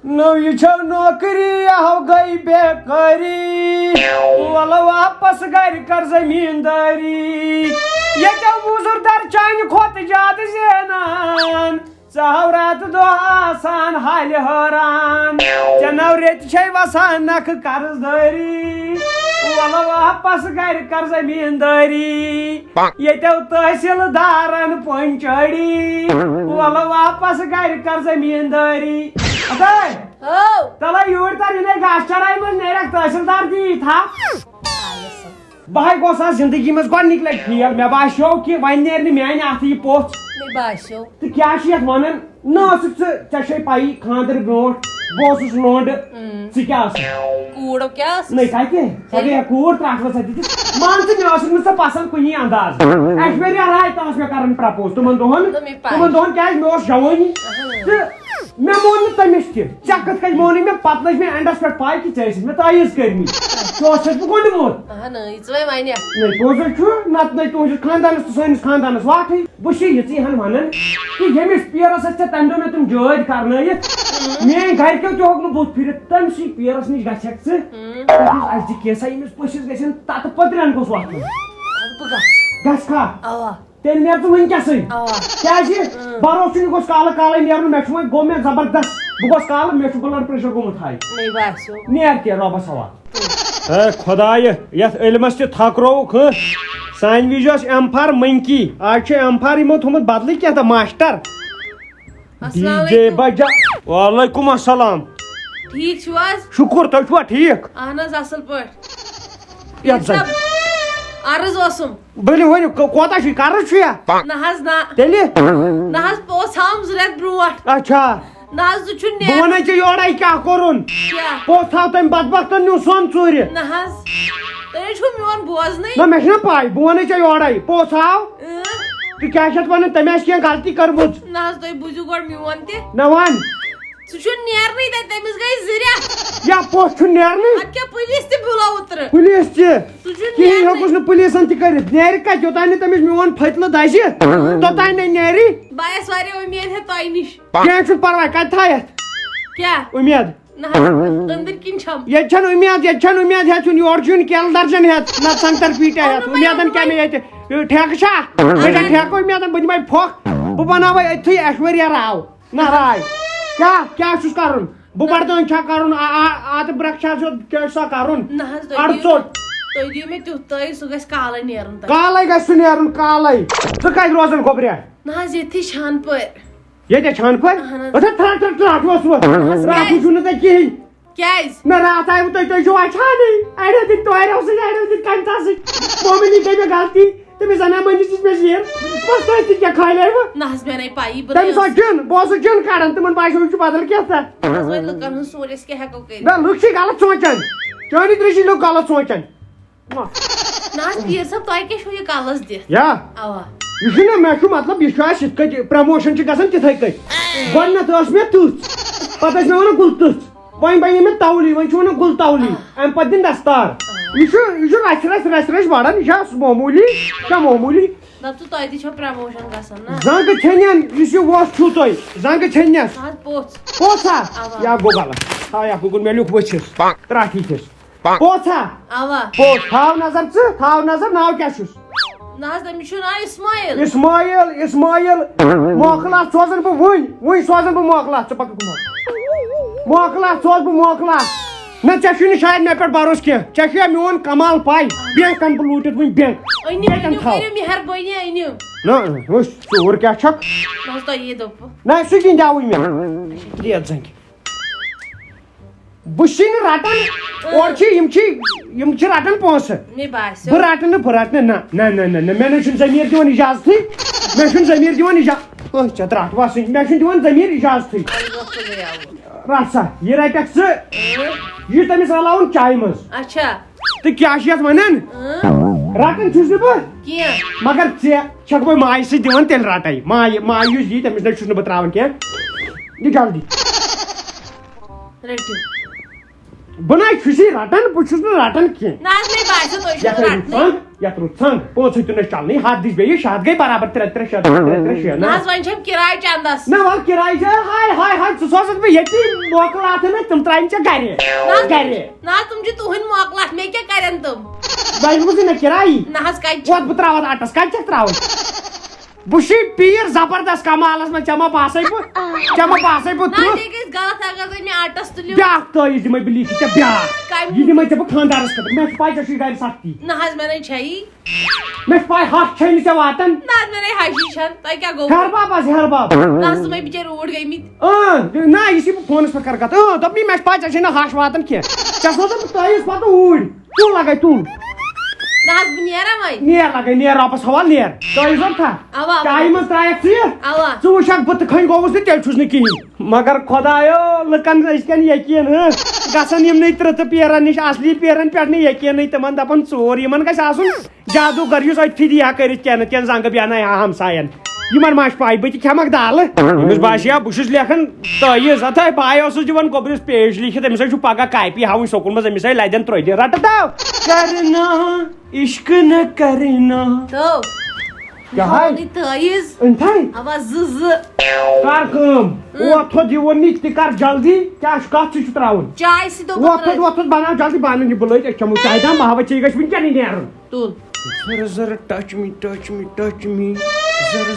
نو یہ چھو نوکری ہو گئی بیکاری ول واپس گھر کر زمینداری یہ موزور در چانہ کھوت زیادہ زینان ژٕ رات دۄہ آسان حالہِ حٲران ژےٚ نو ریٚتہِ چھے وسان نکھٕ قرض دٲری ول واپس گھر کر زمینداری ییٚتیو تحصیل دارن پنچٲڑی ول واپس گھر کر زمینداری تلا یور تر یہِ گاش چرائی منٛز نیرکھ تحصیلدار دی تھا بہے گوس آز زندگی منٛز گۄڈنِکۍ لٹہِ فیل مےٚ باسیو کہِ وۄنۍ نیرِ نہٕ میانہِ اَتھٕ یہِ پوٚژھ تہٕ کیٛاہ چھِ یتھ ونان نہ ٲسٕکھ ژےٚ چھے پایی خاندر برونٛٹھ بہٕ اوسُس لونڈٕ ژٕ کیٛاہ ٲسٕکھ کوٗر کیٛاہ نٔے کتہِ سۄ گٔیے کوٗر ترٛٹھ ؤژھ دِتھ مان ژٕ مےٚ ٲسٕکھ نہٕ ژٕ پسنٛد کُنی انداز ایشوریا راے تہِ ٲس مےٚ کران پرپوز تِمن دۄہن کیٛازِ مےٚ اوس جوٲنی تہٕ مےٚ مون نہٕ تٔمِس تہِ ژےٚ کِتھ کٔنۍ مونُے مےٚ پتہٕ لٔج مےٚ اینڈس پٮ۪ٹھ پاے کہِ ژےٚ ٲسِتھ مےٚ تٲیٖز کٔرمٕتۍ ژٕ اوسُکھ بہٕ گوٚنڈمُت نٔے پوٚزُے چھُ نتہٕ نٔے تُہنٛدِس خاندانس تہٕ سٲنِس خاندانس واٹھٕے بہٕ چھُس یِژٕے ہن ونان کہِ ییٚمِس پیرس ٲسۍ ژےٚ تمہِ دۄہ مےٚ تِم جٲدۍ کرنٲیِتھ میٲنۍ گرِکیو تہِ ہوٚک نہٕ بُتھ پھِرِتھ تٔمسٕے پیرس نِش گژھکھ ژٕ اسہِ دِ کینٛژھا ییٚمِس پٔژھِس گژھن تتہٕ پٔترٮ۪ن گوٚژھ وۄتھُن گژھکھا تیٚلہِ نیر ژٕ وٕنکیٚسٕے کیٛازِ بروسہٕ چھُنہٕ گوٚژھ کالہٕ کالے نیرُن مےٚ چھُ وۄنۍ گوٚو مےٚ زبردست بہٕ گوٚژھ کالہٕ مےٚ چھُ بلڈ پریشر گوٚمُت ہاے نیر تہِ رۄبس حوالہٕ اے خۄدایہِ یتھ علمس تہِ تھکرووُکھ سانہِ وِزِ اوس ایم فار منکی آز چھُ ایم فار یِمو تھوٚمُت بدلٕے کینٛہہ تہٕ ماشٹر ڈی جے بجا وعلیکم السلام ٹھیک چھِو حظ شُکُر تُہۍ چھُوا ٹھیٖک اہن حظ اصل پٲٹھۍ یتھ زن عرض اوسُم ؤنِو ؤنِو کوتاہ چھُے قرض چھُ یا نہ حظ نہ تیٚلہِ نہ حظ پوٚژھ ہاوُم 2 رٮ۪تھ برونٛٹھ اچھا نہ حظ ژٕ چھُنہٕ بہٕ ونے ژےٚ یورے کیٛاہ کوٚرُن کیٛاہ پوٚژھ تھاو تٔمۍ بدبختن نیوٗ سۄن ژوٗرِ نہ حظ تُہۍ چھُو میون بوزنٕے نہ مےٚ چھُنہ پاے بہٕ ونے ژےٚ یورے پوٚژھ آو تہٕ کیٛاہ چھِ اتھ ونان تٔمۍ آسہِ کینٛہہ غلطی کٔرمٕژ نہ حظ تُہۍ بوٗزِو گۄڈٕ میون تہِ نہ ون سُہ چھُنہٕ نیرنٕے تتہِ تٔمِس گٔے 2 رٮ۪تھ یا پوٚژھ چھُنہٕ نیرنٕے اتھ کیٛاہ پُلیٖس تہِ بُلاو اوترٕ پُلیٖس تہِ سُہ چھُنہٕ کِہیٖنۍ نیرنٕے ہیوٚکُس نہٕ پُلیٖسن تہِ کٔرِتھ نیرِ کتہِ یوٚتانۍ نہٕ تٔمِس میون پھٔتلہٕ دزِ توٚتانۍ نَے نیرِ بہٕ آیس واریاہ اُمید ہٮ۪تھ تۄہہِ نِش کینٛہہ چھُنہٕ پرواے کتہِ تھایتھ کیٛاہ اُمید نہ حظ أنٛدٕرۍ کِنۍ چھَم ییٚتہِ چھنہٕ اُمید ہٮ۪تھ چھُنہٕ یورٕ چھُ کیلہٕ درجن ہٮ۪تھ نتہٕ سنگتر پیٖٹیا ہٮ۪تھ اُمیدن کیٛاہ مےٚ ییٚتہِ ٹھیکہٕ چھا مےٚ چھا ٹھیکہٕ اُمیدن بہٕ دِمے پھۄکھ بہٕ بناوے أتھی ایشوریا راو نہ راے کیٛاہ چھُس کرُن بہٕ بردٲنۍ چھا کرُن آتہٕ برکھ چھا کیٛاہ چھُ سا کرُن نہ حظ اڑٕ ژوٚٹ تُہۍ دِیِو مےٚ تیُتھ تٲیٖز سُہ گژھِ کالے نیرُن تۄہہِ کالے گژھِ سُہ نیرُن کالے ژٕ کتہِ روزان گوٚبریا نہ حظ ییٚتھی چھانپورِ ییٚتہِ چھانہٕ پورِ ترٛٹھ اوسوٕ راتھٕے چھُو نہٕ تۄہہِ کِہینۍ کیٛازِ نہ راتھ آیوٕ تُہۍ چھِو اچھانٕے اڑیو دِتۍ ٹوریو سۭتۍ اڑیو دِتۍ کنٹا سۭتۍ مومنی گٔے مےٚ غلطی تٔمِس زنان مٔہنِس دِژ مےٚ زیر بس تۄہہِ تہِ کیٛاہ کھالیوٕ نہ حظ مےٚ نَے پایی تٔمِس اوس جِن بہٕ اوسُس جِن کڑان تِمن باسیو یہِ چھُ بدل کینٛژھا وۄنۍ لُکن ہُنٛد سونٛچ أسۍ کیٛاہ ہٮ۪کو کٔرِتھ نہ لُکھ چھِ غلط سونٛچان چٲنی ترٛیشی لُکھ غلط سونٛچان نہ حظ پیٖر صٲب تۄہہِ کیٛاہ چھُو یہِ کلس دِتھ یا اوا یہِ چھُنہ مےٚ چھُ مطلب یہِ چھُ اسہِ یِتھ کٔنۍ پرموشن چھِ گژھان تِتھٕے کٔنۍ گۄڈٕنیتھ ٲس مےٚ تٕژھ پتہٕ ٲسۍ مےٚ ونان گُل تٕژھ وۄنۍ بنے مےٚ تولی وۄنۍ چھُ ونان گُل تولی امہِ پتہٕ دِنۍ دستار یہِ چھُ رژھِ رژھِ بڑان یہِ چھا معموٗلی دپتہٕ تۄہہِ تہِ چھو پرموشن گژھان نہ زنٛگہٕ ژھیٚنٮ۪ن یُس یہِ وۄٹھ چھُو تۄہہِ زنٛگہٕ ژھیٚنٮ۪س نہ حظ پوٚژھ پوٚژھا یا گوٚو غلط تھاو یَپٲرۍ کُن مےٚ لیوٗکھ ؤچھِس ترٛٹھ یِتھِس پوٚژھا اوا پوٚژھ تھاو نظر ژٕ تھاو نظر ناو کیٛاہ چھُس نہ حظ تٔمِس چھُ ناو اسماعیل اسماعیل موکلات سوزان بہٕ وُنۍ سوزان بہٕ موکلات ژٕ پکھ موکلات سوز بہٕ موکلات نہ ژےٚ چھُے نہٕ شاید مےٚ پٮ۪ٹھ بروسہٕ کینٛہہ ژےٚ چھُیا میون کمال پاے بینٛک کَنہٕ بہٕ لوٗٹِتھ وٕنۍ بینٛک أنِو کٔرِو مہربٲنی أنِو نہ وٕچھ ژوٗر کیٛاہ چھکھ نہ حظ تۄہے دوٚپوٕ نہ سُہ گِنٛدیاوٕے مےٚ ریٹ زنٛگہِ بہٕ چھُسے نہٕ رٹان اورٕ چھِ یِم چھِ رٹان پونٛسہٕ مےٚ باسیو بہٕ رٹہٕ نہٕ نہ مےٚ نَے چھُنہٕ ضمیٖر دِوان اِجازتھٕے مےٚ چھُنہٕ ضمیٖر دِوان ژےٚ ترٛٹھ وسٕنۍ مےٚ چھُنہٕ دِوان ضمیٖر اِجازتھٕے رٹ سا یہِ رٹکھ ژٕ یہِ تٔمِس رلاوُن چایہِ منٛز اچھا تہٕ کیٛاہ چھِ یتھ ونان رٹان چھُس نہٕ بہٕ کینٛہہ مگر ژےٚ چھکھ بہٕ ماجہِ سۭتۍ دِوان تیٚلہِ رٹے ماے یُس یی تٔمِس نَے چھُس نہٕ بہٕ تراوان کینٛہہ یہِ جلدی رٔٹِو بہٕ نَے چھُسی رٹان بہٕ چھُس نہٕ رٹان کینٛہہ نہ حظ مےٚ باسیو تُہۍ چھِو رٹنٕے یتھ روٗد ژھنٛگ 5 ہیٚتِن اَسہِ چلنٕے 7 دِژ بیٚیہِ 7 گٔے برابر 3 6 نہ حظ وۄنۍ چھم کراے چندس نہ وَلہٕ کِراے چھِ ہاے ہاے ژٕ سوزَکھ بہٕ ییٚتی موقعہٕ اتھٕ نہ تِم ترٛاوِن ژےٚ گرِ نہ تم چھِ تُہٕنٛدۍ موقعہٕ مےٚ کیٛاہ کرن تم بہٕ چھُس نہ کِرایی نہ حظ کتہِ وۄتھ بہٕ ترٛاوَتھ اَٹَس کَتہِ چھَکھ ترٛاوٕنۍ بہٕ چھُے پیٖر زبردست کمالس منٛز ژےٚ ما باسے بہٕ نہ یہِ گژھِ غلط اگر تُہۍ مےٚ آٹس تُلِو بیٛاکھ تٲیٖز دِمے بہٕ لیٖکھِتھ ژےٚ بیٛاکھ یہِ دِمے ژےٚ بہٕ خانٛدارس خٲطرٕ مےٚ چھِ پاے ژےٚ چھُے گرِ سختی نہ حظ مےٚ نَے چھیی مےٚ چھِ پاے ہتھ چھے نہٕ ژےٚ واتان نہ حظ مےٚ نَے ہشی چھنہٕ تۄہہِ کیٛاہ گوٚو ہیٚرباب حظ ہیٚرباب نہ حظ تِمے بِچٲرۍ اوٗرۍ گٔمٕتۍ نہ یہِ چھِ بہٕ فونس پٮ۪ٹھ کرٕ کتھ دوٚپنٕے مےٚ چھِ پاے ژےٚ چھے نہٕ ہش واتان کینٛہہ ژےٚ سوزَکھ بہٕ تٲیٖز پتہٕ اوٗرۍ تُل لگے تُل نہ حظ بہٕ نیرا وۄنۍ نیر لگے نیر رۄبس حوال نیر تٲیٖز تھا اوا چایہِ منٛز ترٛایکھ ژٕ اوا ژٕ وٕچھکھ بہٕ تہٕ کھٔنۍ گوٚوُس نہٕ تیٚلہِ چھُس نہٕ کِہیٖنۍ مگر خۄدایو لُکن أزکٮ۪ن یقیٖن گژھن یِمنٕے ترٕتہٕ پیرن نِش اصلی پیرن پٮ۪ٹھ نہٕ یقیٖنٕے تِمن دپان ژوٗر یِمن گژھِ آسُن جادوٗگر یُس أتھی دِیا کٔرِتھ کینٛہہ نتہٕ کینٛہہ زنگہٕ بیٚہناے ہا ہمساین یِمن ما چھِ پاے بہٕ تہِ کھٮ۪مکھ دالہٕ أمِس باسے بہٕ چھُس لیکھان تٲیٖز ہتھے بہٕ اوسُس دِوان گوٚبرِس پیج لیٖکھِتھ أمِس چھُ پگہہ کاپی ہاوٕنۍ سکوٗل منٛز أمِس لدٮ۪ن ترٛٲے دِ رٹہٕ تو کرنا عشق نہ کرنا تو تٲیٖز اوا زٕ کر کٲم وۄتھُت یِوُن نہٕ تہِ کر جلدی کیٛاہ چھُ کتھ ژٕ چھُ ترٛاوُن چاے سۭتۍ وۄتھُت بناو جلدی بانہٕ نہِ بہٕ لٲگۍ أسۍ چٮ۪مو چاے تام بہہ ژےٚ گژھِ وٕنکٮ۪نٕے نیرُن تُل ذرا ٹچ می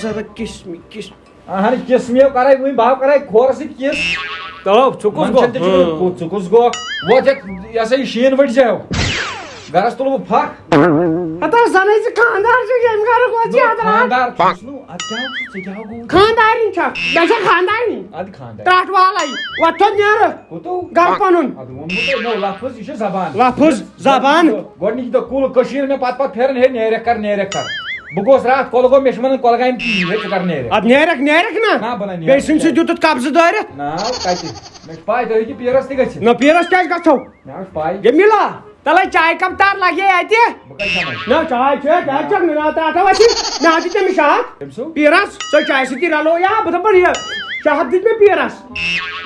ذرا کِس می اہن کِس میو کرے وۄنۍ بہٕ کرے کھورس سۭتۍ کِس تو ژٕ کُس ژٕ کُس گوکھ ووت یہِ ہسا یہِ شیٖن ؤٹۍ زیو گرس تُل بہٕ پھکھ ہتا زنے ژٕ خاندار چھُکھ ییٚمہِ گرُک وۄتھ خاندار چھُس نہٕ ادٕ کیٛاہ ژےٚ کیٛاہ گوٚو خاندارنۍ چھکھ مےٚ چھےٚ خاندارنۍ ادٕ خاندار ترٛٹھ والے وۄتھُن نیرٕ کوٚتو گرٕ پنُن ادٕ ووٚنمُت تۄہہِ نو لفظ یہِ چھِ زبان لفظ زبان گۄڈنِکہِ دۄہ کُل کٔشیٖر مےٚ پتہٕ پھیرن ہے نیرٮ۪کھ کر بہٕ گوس راتھ کۄلگوم مےٚ چھِ ونان کۄلگامہِ ہے ژٕ کر نیرٮ۪کھ ادٕ نیرکھ نہ بہٕ نہ بیٚیہِ سٕنٛدِ سۭتۍ دیُتُتھ قبضہٕ دٲرِتھ نا کتہِ مےٚ چھِ پاے تُہۍ ہیٚکِو پیٖرس تہِ گٔژھِتھ نہ پیٖرس کیٛازِ گژھو مےٚ چھِ پاے یہِ مِلا تلے چاے کپ تار لگے اَتہِ بہٕ کتہِ کھٮ۪مے نہ چاے چھِ کیٛازِ چھکھ نہٕ ترٛاٹھو اَسہِ مےٚ حظ دِژ تٔمِس 6 ہتھ تٔمۍ سُہ پیٖرس سۄ چاے سۭتی رلو یا بہٕ دپان یہِ 6 ہتھ دِژ مےٚ پیٖرس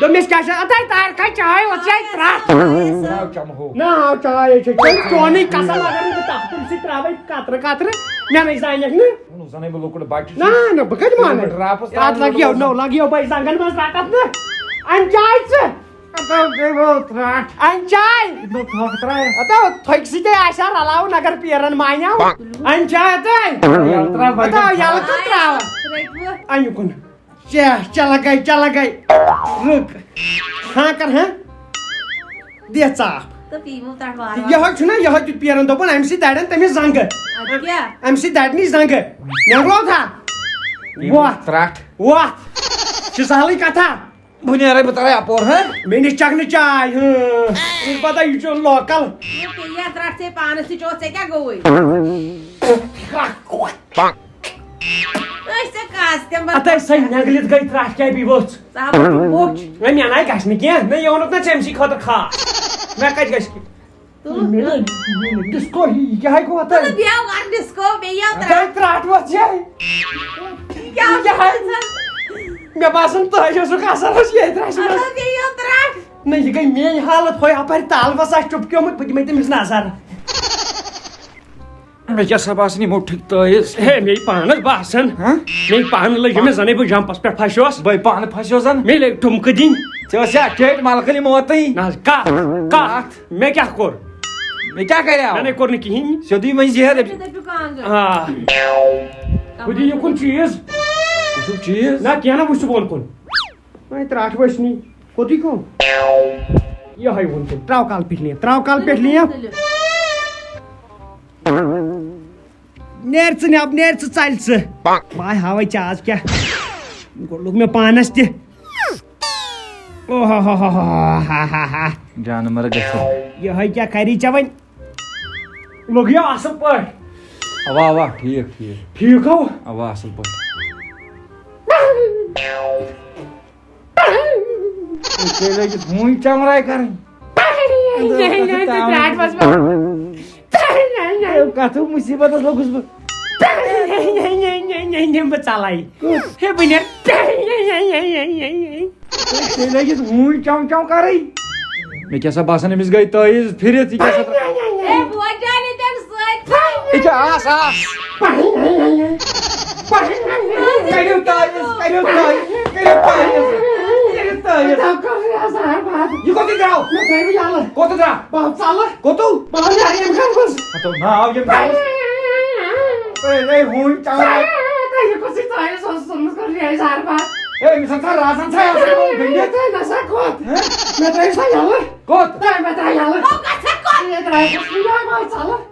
دوٚپمِس کیٛاہ چھِ اَدے تارِ کھے چاے وۄژاے ترٛٹھ چمہو نہ چاے چھِ چونٕے کسل اگر نہٕ بہٕ تپھ تٔمۍ سۭتۍ ترٛاوے کترٕ مےٚ نَے زانٮ۪کھ نہٕ زنے بہٕ لۄکُٹ بچہِ نہ بہٕ کتہِ مانہٕ اتھ لگیو بہٕ زنگن منٛز رٹتھ نہٕ اَنہِ چاے ژٕ اَنہِ چاے تھوٚکہِ سۭتی آسہِ ہا رلاوُن اگر پیرن مانیو اَنہِ چاے یلہٕ کر ترٛاوان اَمیُکُن چل گے رُک ہاں کر ہاں دِ ژاپ یِہوے چھُنہ یِہوے دیُت پیرن دوٚپُن اَمہِ سۭتۍ دَرن تٔمِس زنگہٕ اَمہِ سۭتۍ دَرنٕے زنگہٕ نٮ۪نٛگلو تھا وۄتھ چھِ سہلٕے کتھا بہٕ نیرے بہٕ ترٛاوے اپور مےٚ نِش چکھ نہٕ چاے پتہ یہِ چھُ لوکل ترٛٹھ ژےٚ پانس تہِ چوتھ ژےٚ کیٛاہ گوٚوُے اتھے سۄ نٮ۪نٛگلِتھ گٔے ترٛٹھ کیٛاہ ؤژھ وۄنۍ مےٚ نَے گژھِ نہٕ کینٛہہ مےٚ یوٚنُکھ نا ژےٚ أمۍ سٕے خٲطرٕ خاص مےٚ کتہِ گژھِ ڈِسکو یہِ کیٛاہ گوٚو ترٛٹھ ؤژھ مےٚ باسان تۄہہِ اوسُکھ اثر اوس ییٚتہِ ترٛاشہِ نہ یہِ گٔے میٲنۍ حالت ہۄے اپارِ تالوَس آسہِ چُپکیومُت بہٕ دِمے تٔمِس نظر مےٚ کیٛاہ سا باسان یِمو ٹھٕکۍ تٲیٖز ہے مے پانس باسان مے پانہٕ لٔج مےٚ زَنے بہٕ جمپس پٮ۪ٹھ پھسیوس بٔے پانہٕ پھسیو زن مے لٔگۍ ٹُمکہٕ دِنۍ ژےٚ ٲسیا ٹھیٹھ ملکہٕ یِمو اوتٕے نہ حظ کتھ مےٚ کیٛاہ کوٚر مےٚ کیٛاہ کریاو مےٚ نَے کوٚر نہٕ کِہیٖنۍ سیوٚدُے وۄنۍ زیہر آ بہٕ دِ یِکُن چیٖز کُسُک چیٖز نہ کینٛہہ نہ وٕچھ ژٕ بۄن کُن وۄنۍ ترٛٹھ ؤژھ نی کوٚتُے کھوٚم یِہوے ووٚن تٔمۍ ترٛاو کالہٕ پٮ۪ٹھ لیپ نیر ژٕ نٮ۪بر نیر ژٕ ژَلہِ ژٕ بہٕ ہاوے ژےٚ آز کیٛاہ گۄڈٕ لوٚگ مےٚ پانس تہِ جانور گژھِ یِہوے کیٛاہ کری ژےٚ وۄنۍ لوٚگ یہِ اصٕل پٲٹھۍ اوا ٹھیٖک ٹھیٖک ہو اوا اصٕل پٲٹھۍ ژےٚ لٔگِتھ ہوٗنۍ چمراے کرٕنۍ کتھُک مُصیبتس لوٚگُس بہٕ بہٕ ژلے ہے بہٕ نیر ژےٚ لٔگِتھ ہوٗنۍ چم کرٕنۍ مےٚ کیٛاہ سا باسان أمِس گٔے تٲیٖز پھِرِتھ یہِ کیٛاہ آس آس کٔرِو تٲیٖز کٔرِو تٲیٖز کٔرِو تٲیٖز کٔرِو تٲیٖز یہِ کوٚت درٛاو کوٚت درٛاو کوٚتُو ناو یِم ہوٗنۍ چاوراے ہے أمِس ہسا رازن چھا آسان گٔنڈِتھ کوٚت او گژھِ کوٚت